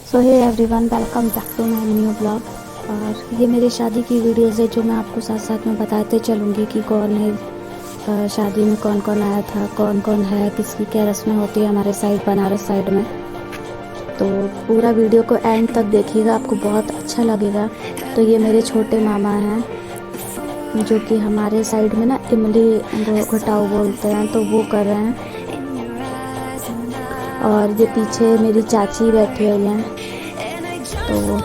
So hey everyone, welcome back to my new blog. और ये मेरी शादी की वीडियोज़ है जो मैं आपको साथ साथ में बताते चलूँगी कि कौन है, शादी में कौन कौन आया था, कौन कौन है, किसकी क्या रस्में होती है हमारे साइड, बनारस साइड में। तो पूरा वीडियो को एंड तक देखिएगा, आपको बहुत अच्छा लगेगा। तो ये मेरे छोटे मामा हैं जो कि हमारे साइड में ना इमली घटाओ बोलते हैं, तो वो कर रहे हैं। और ये पीछे मेरी चाची बैठी हुई हैं। तो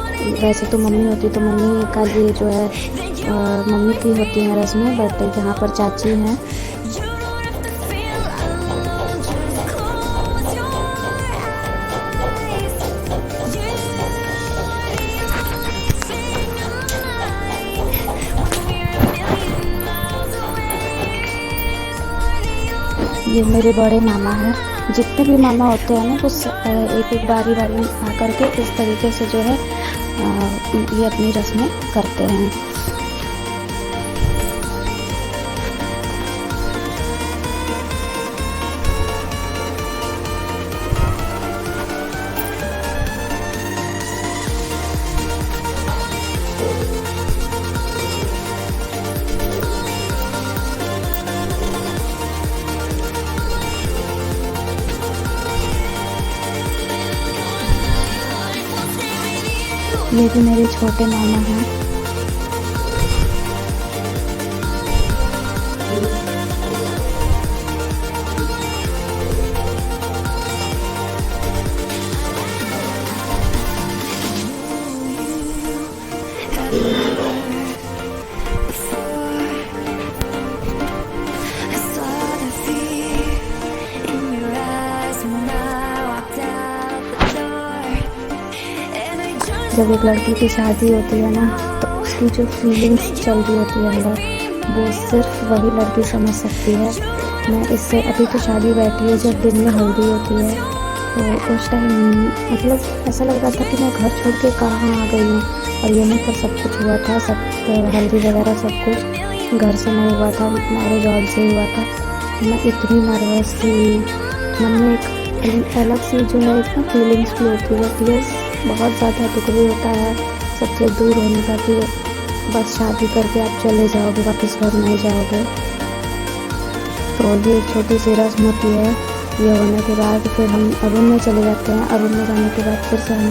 वैसे तो मम्मी होती तो मम्मी का ये जो है मम्मी की होती हैं रस्में, बट यहाँ पर चाची हैं। ये मेरे बड़े मामा हैं। जितने भी मामा होते हैं ना वो एक एक बारी बारी आकर के इस तरीके से जो है ये अपनी रस्में करते हैं। ये भी मेरे छोटे मामा हैं। जब एक लड़की की शादी होती है ना, तो उसकी जो फीलिंग्स चल रही होती है अंदर, वो सिर्फ वही लड़की समझ सकती है। मैं इससे अभी तो शादी बैठी है, जब दिन में हल्दी होती है तो उस टाइम मतलब ऐसा लग रहा था कि मैं घर छोड़ के कहाँ आ गई हूँ। और यहीं पर सब कुछ हुआ था, सब हल्दी वगैरह सब कुछ घर से नहीं हुआ था, मैरिज हॉल से हुआ था। मैं इतनी नर्वस थी, मन में एक अलग सी जो है एक ना फीलिंग्स भी होती है, बहुत ज़्यादा दुख भी होता है सबसे दूर होने का, कि बस शादी करके आप चले जाओगे, वापस घर नहीं जाओगे। तो ये एक छोटी सी रस्म होती है। ये होने के बाद फिर हम अरुण में चले जाते हैं। अरुण में जाने के बाद फिर से हम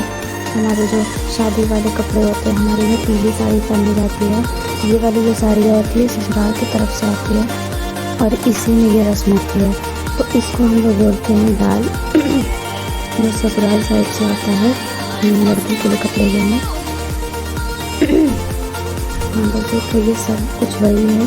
हमारे जो शादी वाले कपड़े होते हैं, हमारी में पीली साड़ी पहनी जाती है। ये वाली जो साड़ी होती है ससुराल की तरफ से आती है और इसी में ये रस्म होती है। तो इसको हम लोग बोलते हैं दाल, जो ससुराल साइड से आता है लड़की के लिए कपड़े लेने। हाँ बस तो ये सब कुछ वही है।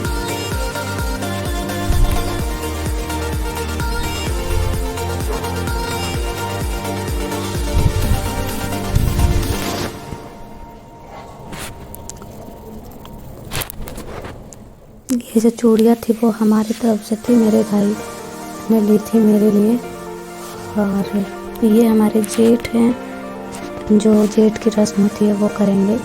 ये जो चूड़ियाँ थी वो हमारी तरफ से थी, मेरे भाई ने ली थी मेरे लिए। और ये हमारे जेठ हैं, जो जेठ की रस्म होती है वो करेंगे।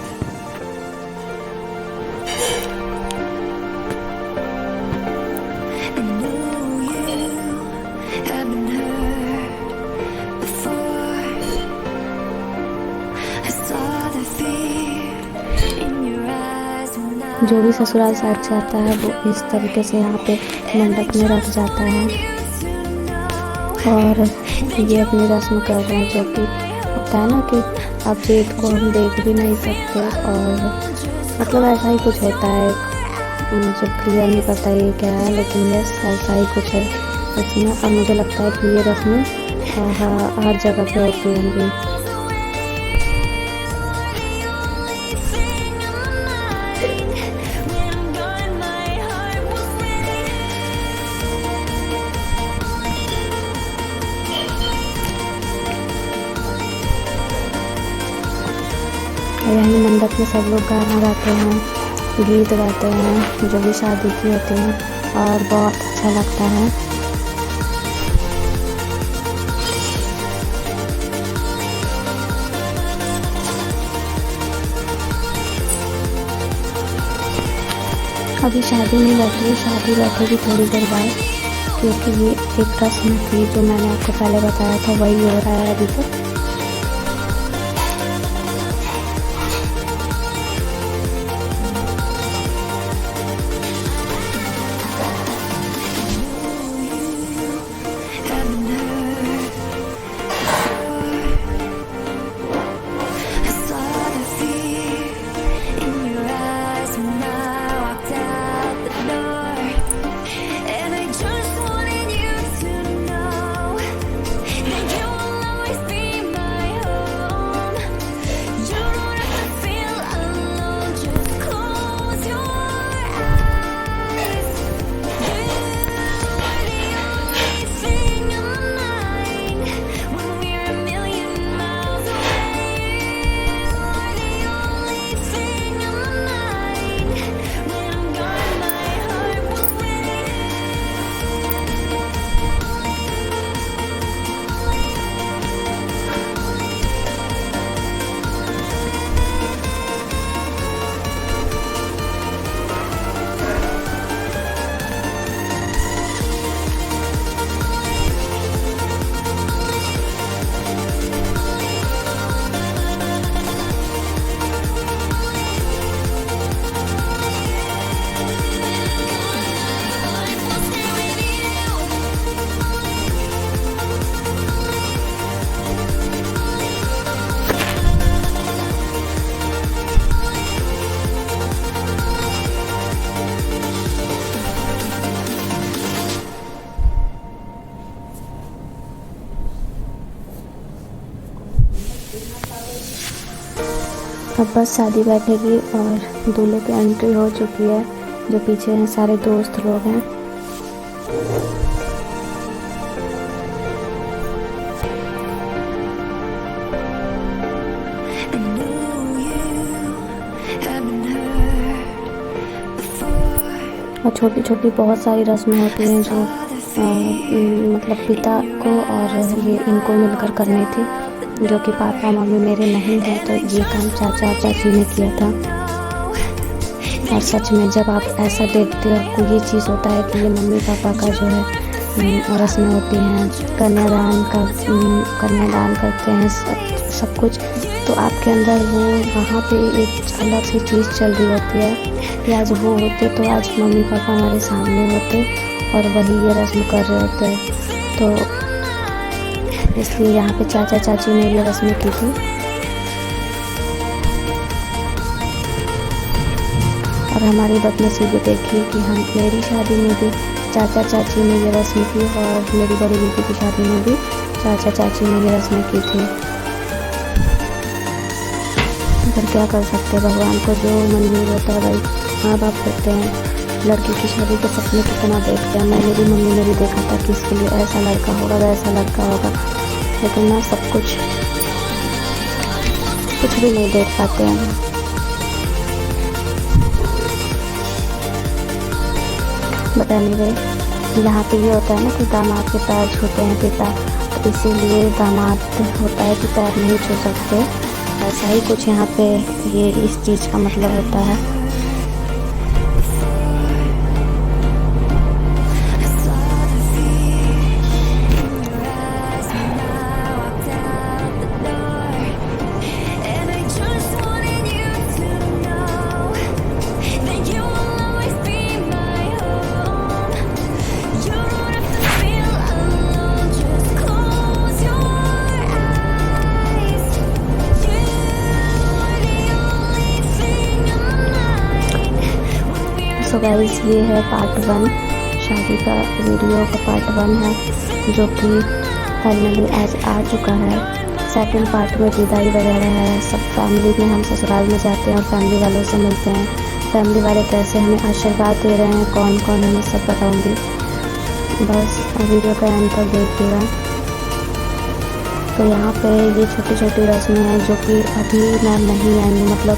जो भी ससुराल साइड से आता है वो इस तरीके से यहाँ पे मंडप में रख जाता है और ये अपनी रस्म कर रहे हैं। जो कि होता है ना कि अब जेठ को हम देख भी नहीं सकते, और मतलब ऐसा ही कुछ होता है, मुझे क्लियर नहीं पता ये क्या है, लेकिन यस ऐसा ही कुछ है इसमें। अब मुझे लगता है कि ये रस्में हर जगह पे होती होंगी। यही मंडप में सब लोग गाना गाते हैं, गीत गाते हैं जो भी शादी की होती हैं, और बहुत अच्छा लगता है। अभी शादी नहीं बैठी, शादी बैठेगी थोड़ी देर बाद, क्योंकि ये एक रस्म थी जो मैंने आपको पहले बताया था, वही हो रहा है अभी तक। अब बस शादी बैठेगी और दूल्हे की एंट्री हो चुकी है। जो पीछे हैं सारे दोस्त लोग हैं। और छोटी छोटी बहुत सारी रस्में होती हैं जो मतलब पिता को और ये इनको मिलकर करनी थी, जो कि पापा मम्मी मेरे नहीं हैं, तो ये काम चाचा और चाची ने किया था। और सच में जब आप ऐसा देखते हो, आपको ये चीज़ होता है कि ये मम्मी पापा का जो है रस्में होती हैं, कन्यादान करते हैं, सब कुछ, तो आपके अंदर वो वहाँ पे एक अलग सी चीज़ चल रही होती है कि आज वो होते तो आज मम्मी पापा हमारे सामने होते और वही ये रस्म कर रहे होते। तो इसलिए यहाँ पे चाचा चाची ने ये रस्में की थी। और हमारी बदनसीबी देखी कि मेरी शादी में भी चाचा चाची ने ये रस्म की और मेरी बड़ी बेटी की शादी में भी चाचा चाची ने ये रस्में की थी। पर क्या कर सकते हैं, भगवान को जो मंजूर होता है भाई माँ बाप करते हैं। लड़की की शादी के सपने कितना देखते हैं। मेरी मम्मी ने भी देखा था कि इसके लिए ऐसा लड़का होगा वैसा लड़का होगा, लेकिन ना सब कुछ भी नहीं देख पाते हैं। बताने गए यहाँ पे ये होता है ना कि दामाद के पैर छूते हैं पिता, तो इसीलिए दामाद होता है कि पैर नहीं छू सकते। ऐसा ही कुछ यहाँ पे ये इस चीज़ का मतलब होता है। सो गाइस, ये है पार्ट 1 शादी का वीडियो का पार्ट 1 है, जो कि फाइनली आज आ चुका है। सेकंड पार्ट में विदाई वगैरह है, सब फैमिली में हम ससुराल में जाते हैं और फैमिली वालों से मिलते हैं। फैमिली वाले कैसे हमें आशीर्वाद दे रहे हैं, कौन कौन, हमें सब बताऊंगी। बस वीडियो का एंड तक देखिएगा। तो यहाँ पे ये छोटी छोटी रस्में हैं जो कि अभी मैं नहीं आएंगी, मतलब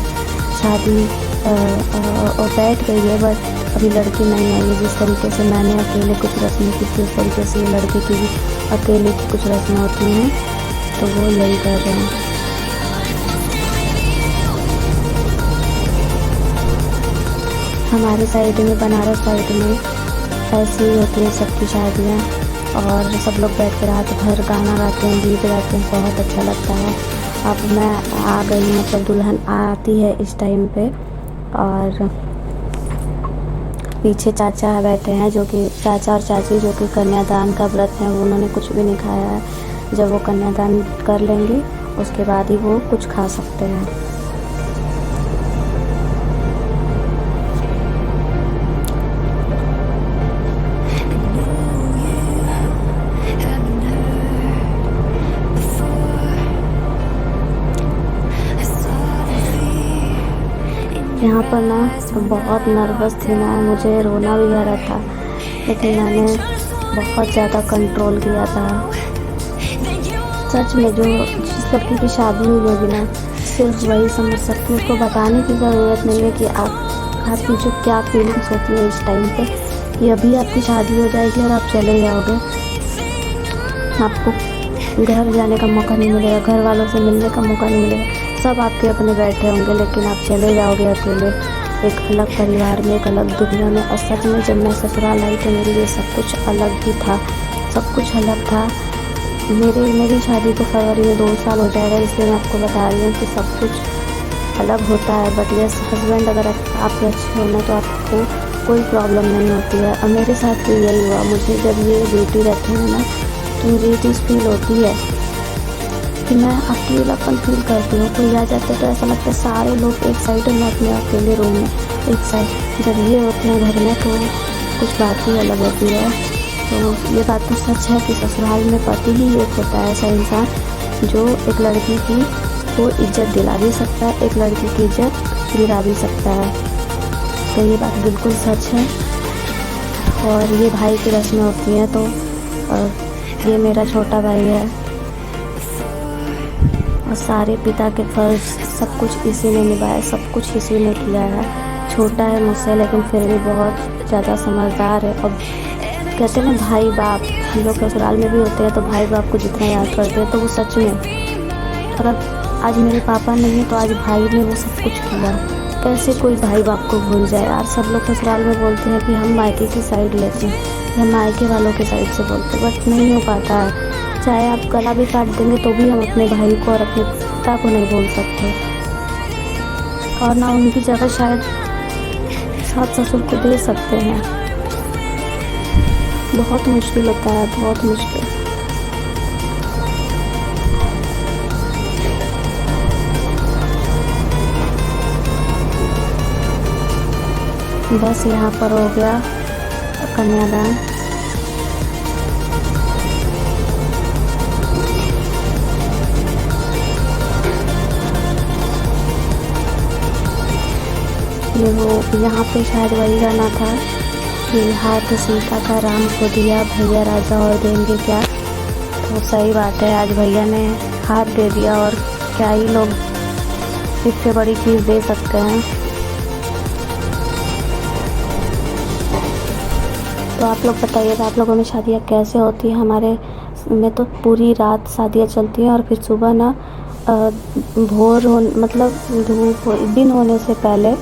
शादी और बैठ गई है, बट अभी लड़की नहीं आई है। जिस तरीके से मैंने अकेले कुछ रस्में की थी, उस तरीके से ये लड़की की भी अकेले की कुछ रस्में होती हैं, तो वो यही कर रहे हैं। हमारे साइड में, बनारस साइड में ऐसी ही होती है सबकी शादियाँ, और सब लोग बैठ कर रात भर गाना गाते हैं, गीत गाते हैं, बहुत अच्छा लगता है। अब मैं आ गई, मतलब दुल्हन आती है इस टाइम पे, और पीछे चाचा बैठे हैं, जो कि चाचा और चाची जो कि कन्यादान का व्रत है, उन्होंने कुछ भी नहीं खाया है। जब वो कन्यादान कर लेंगे उसके बाद ही वो कुछ खा सकते हैं। यहाँ पर ना बहुत नर्वस थी मैं, मुझे रोना भी आ रहा था, लेकिन मैंने बहुत ज़्यादा कंट्रोल किया था। सच में जो जिस लड़की की शादी हुई होगी ना, सिर्फ वही समझ सकती है। उसको बताने की ज़रूरत नहीं है कि आपकी जो क्या फीलिंग्स होती है इस टाइम पे, कि अभी आपकी शादी हो जाएगी और आप चले जाओगे, आपको घर जाने का मौका नहीं मिलेगा, घर वालों से मिलने का मौका नहीं मिलेगा, सब आपके अपने बैठे होंगे, लेकिन आप चले जाओगे अकेले एक अलग परिवार में, एक अलग दुनिया में। और सच में जब मैं ससुराल आई तो मेरे लिए सब कुछ अलग ही था, सब कुछ अलग था। मेरी शादी को फरवरी में 2 साल हो जाएगा, इसलिए मैं आपको बता रही हूँ कि सब कुछ अलग होता है। बट यस, हस्बैंड अगर आपके अच्छे होना तो आपको कोई प्रॉब्लम नहीं होती है। और मेरे साथ भी यही हुआ। मुझे जब ये ड्यूटी रहती है ना, तो मुझे ये चीज़ फील होती है कि मैं अकेलापन फील करती हूँ। कोई आ जाता है तो ऐसा लगता है सारे लोग एक साइड और मैं अपने अकेले रूम में एक साइड। जब ये होते हैं घर में तो कुछ बात ही अलग होती है। तो ये बात तो सच है कि ससुराल में पति ही एक होता है ऐसा इंसान जो एक लड़की की वो इज्जत दिला भी सकता है, एक लड़की की इज्जत गिरा भी सकता है। तो ये बात बिल्कुल सच है। और ये भाई की रस्में होती हैं। तो ये मेरा छोटा भाई है और सारे पिता के फर्ज सब कुछ इसी ने निभाया, सब कुछ इसी ने किया है। छोटा है मुझसे लेकिन फिर भी बहुत ज़्यादा समझदार है। और कहते हैं ना भाई बाप, हम लोग ससुराल में भी होते हैं तो भाई बाप को जितना याद करते हैं तो वो सच में, अगर आज मेरे पापा नहीं है तो आज भाई ने वो सब कुछ किया। कैसे कोई भाई बाप को भूल जाए यार। सब लोग ससुराल में बोलते हैं कि हम मायके की साइड लेते हैं, हम मायके वालों की साइड से बोलते हैं, बट नहीं हो पाता है। चाहे आप गला भी काट देंगे तो भी हम अपने भाई को और अपने पिता को नहीं बोल सकते। और ना उनकी जगह शायद सास ससुर को दे सकते हैं। बहुत मुश्किल होता है, बहुत मुश्किल। बस यहाँ पर हो गया कन्यादान। ये वो यहाँ पे शायद वही गाना था कि हाथ सीता का राम को दिया, भैया राजा और देंगे क्या। तो सही बात है, आज भैया ने हाथ दे दिया और क्या ही लोग इससे बड़ी चीज़ दे सकते हैं। तो आप लोग बताइएगा आप लोगों में शादियाँ कैसे होती है। हमारे में तो पूरी रात शादियाँ चलती हैं और फिर सुबह ना भोर हो मतलब दिन होने से पहले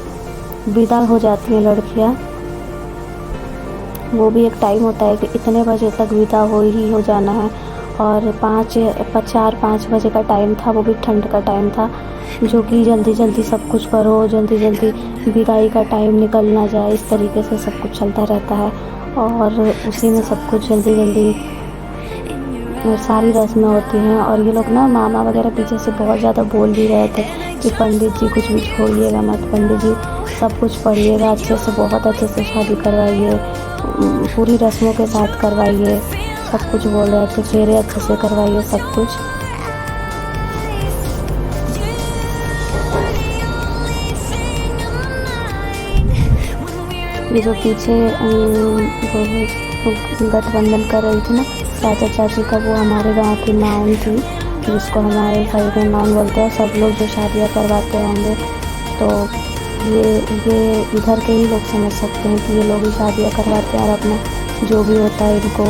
विदा हो जाती हैं लड़कियाँ। वो भी एक टाइम होता है कि इतने बजे तक विदा हो जाना है। और 4-5 बजे का टाइम था, वो भी ठंड का टाइम था, जो कि जल्दी जल्दी सब कुछ करो, जल्दी जल्दी विदाई का टाइम निकल ना जाए, इस तरीके से सब कुछ चलता रहता है। और उसी में सब कुछ जल्दी जल्दी सारी रस्में होती हैं। और ये लोग ना मामा वगैरह पीछे से बहुत ज़्यादा बोल भी रहे थे कि पंडित जी कुछ भी छोड़िएगा मत, पंडित जी सब कुछ पढ़िएगा अच्छे से, बहुत अच्छे से शादी करवाइए, पूरी रस्मों के साथ करवाइए, सब कुछ बोल रहे थे, फेरे अच्छे से करवाइए, सब कुछ। ये जो पीछे गठबंधन कर रही थी ना चाचा चाची का, वो हमारे गांव की नाउन थी, जिसको हमारे साइड में नाउन बोलते हैं। सब लोग जो शादियां करवाते होंगे तो ये इधर के ही लोग समझ सकते हैं कि ये लोग ही शादियां करवाते हैं और अपना जो भी होता है इनको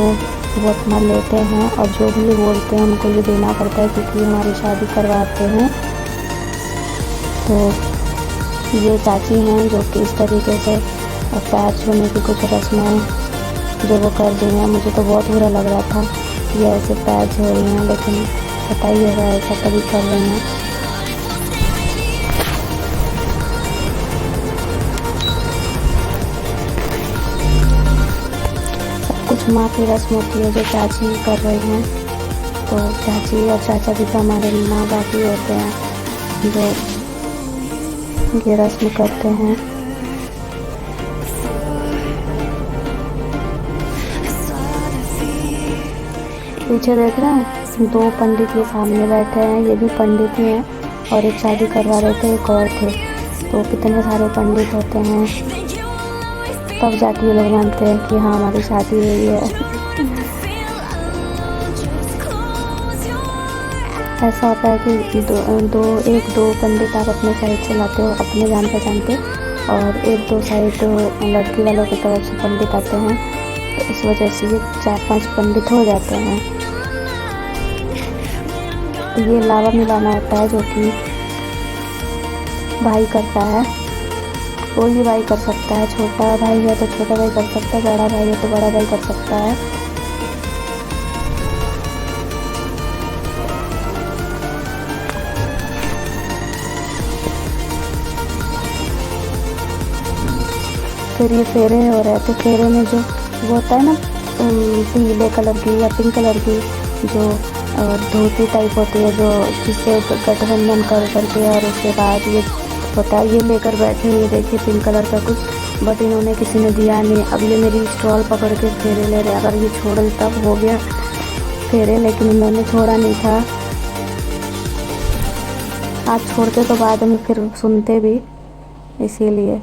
वो अपना लेते हैं और जो भी ये बोलते हैं उनको ये देना पड़ता है क्योंकि हमारी शादी करवाते हैं। तो ये चाची हैं जो कि इस तरीके से पैर छूने की कुछ रस्में जो वो कर दी हैं। मुझे तो बहुत बुरा लग रहा था ये ऐसे पैर छू रही हैं, लेकिन पता ही होगा ऐसा कभी कर रही हैं। सब कुछ माँ की रस्म होती है जो चाची कर रही हैं। तो चाची और चाचा भी तो हमारे माँ बाप ही होते हैं जो ये रस्म करते हैं। पीछे देख रहे हैं 2 पंडित ये सामने बैठे हैं, ये भी पंडित ही हैं और एक शादी करवा रहे थे, एक और थे। तो कितने सारे पंडित होते हैं, तब जाके ये लोग मानते हैं कि हाँ हमारी शादी हुई है। ऐसा होता है कि दो पंडित आप अपने साइड से लाते हो अपने जान पहचान के, और 1-2 साइड लड़की वालों की तरफ से पंडित आते हैं। तो इस वजह से ये 4-5 पंडित हो जाते हैं। तो ये लावा मिलाना होता है जो कि भाई करता है, कोई भी भाई कर सकता है। छोटा भाई है तो छोटा भाई कर सकता है, बड़ा भाई है तो बड़ा भाई कर सकता है। फिर ये फेरे हो रहे थे। फेरे में जो वो होता है ना पीले कलर की या पिंक कलर की जो धोती टाइप होती है, जो जिससे गठबंधन कर करके और उसके बाद ये होता है, ये लेकर बैठे। ये देखिए पिंक कलर का कुछ, बट इन्होंने किसी ने दिया नहीं। अब ये मेरी स्टॉल पकड़ के फेरे ले रहे। अगर ये छोड़ तब हो गया फेरे, लेकिन इन्होंने छोड़ा नहीं था। साथ छोड़ते तो बाद में फिर सुनते भी, इसीलिए।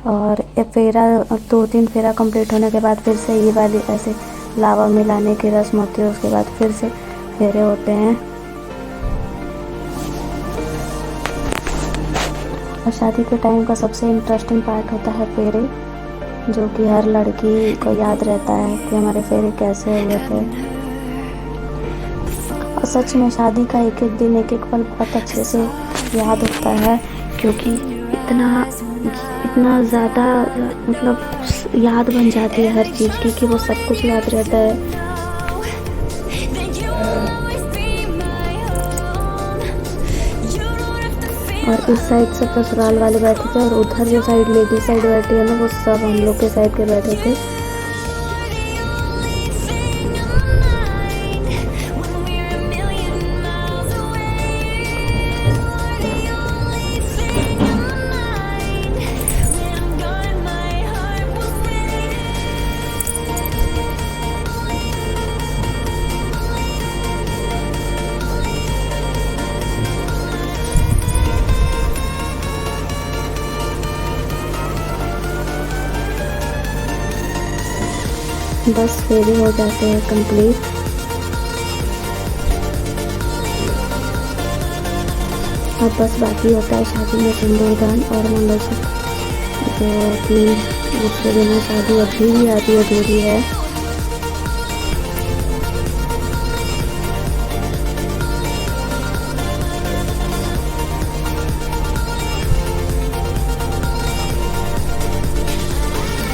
और ये फेरा 2-3 फेरा कंप्लीट होने के बाद फिर से ये वाली ऐसे लावा मिलाने की रस्म होती है। उसके बाद फिर से फेरे होते हैं। और शादी के टाइम का सबसे इंटरेस्टिंग पार्ट होता है फेरे, जो कि हर लड़की को याद रहता है कि हमारे फेरे कैसे हुए थे। और सच में शादी का एक एक दिन एक एक पल बहुत अच्छे से याद होता है, क्योंकि इतना ज़्यादा मतलब याद बन जाती है हर चीज़ की कि वो सब कुछ याद रहता है। और इस साइड से ससुराल वाले बैठे थे और उधर जो साइड लेडी साइड बैठी है ना, वो सब हम लोग के साइड के बैठे थे। बस फेरे हो जाते हैं कंप्लीट। अब बस बाकी होता है शादी में सिंदूरदान और मंगलसूत्र, जो कि उसके बिना शादी अभी भी आधी अधूरी है।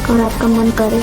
और आपका मन करे